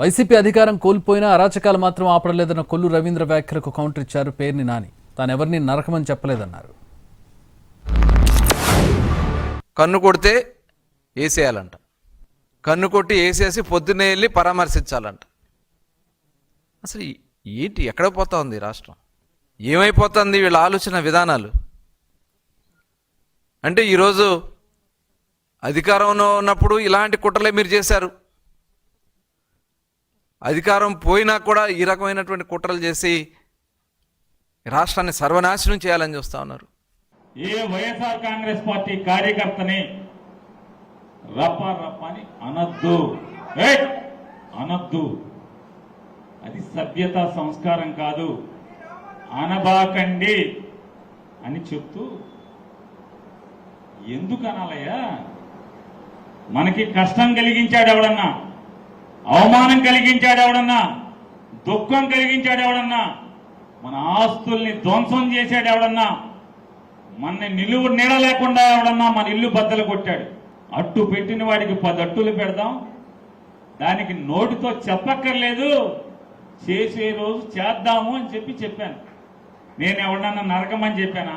YCP అధికారం కోల్పోయినా అరాచకాలు మాత్రం ఆపడలేదన్న కొల్లు రవీంద్ర వ్యాఖ్యలకు కౌంటర్ ఇచ్చారు పేర్ని నాని. తానెవరిని నరకమని చెప్పలేదన్నారు. కన్ను కొడితే వేసేయాలంట, కన్ను కొట్టి వేసేసి పొద్దున్నే వెళ్ళి పరామర్శించాలంట. అసలు ఏంటి, ఎక్కడ పోతా ఉంది రాష్ట్రం? ఏమైపోతుంది వీళ్ళ ఆలోచన విధానాలు? అంటే ఈరోజు అధికారంలో ఉన్నప్పుడు ఇలాంటి కుట్రలే మీరు చేశారు, అధికారం పోయినా కూడా ఈ రకమైనటువంటి కుట్రలు చేసి రాష్ట్రాన్ని సర్వనాశనం చేయాలని చూస్తా ఉన్నారు. ఏ వైఎస్ఆర్ కాంగ్రెస్ పార్టీ కార్యకర్తని రప్ప రప్పని అనద్దు, అనద్దు. అది సభ్యత సంస్కారం కాదు, అనబాకండి అని చెప్తూ ఎందుకు అనాలయ్యా? మనకి కష్టం కలిగించాడు ఎవడన్నా, అవమానం కలిగించాడు ఎవడన్నా, దుఃఖం కలిగించాడు ఎవడన్నా, మన ఆస్తుల్ని ధ్వంసం చేశాడు ఎవడన్నా, మన నిలువు నీడ లేకుండా ఎవడన్నా మన ఇల్లు బద్దలు కొట్టాడు. అట్టు పెట్టిన వాడికి 10 అట్టులు పెడదాం, దానికి నోటితో చెప్పక్కర్లేదు, చేసే రోజు చేద్దాము అని చెప్పాను. నేను ఎవడన్నా నరకమని చెప్పానా?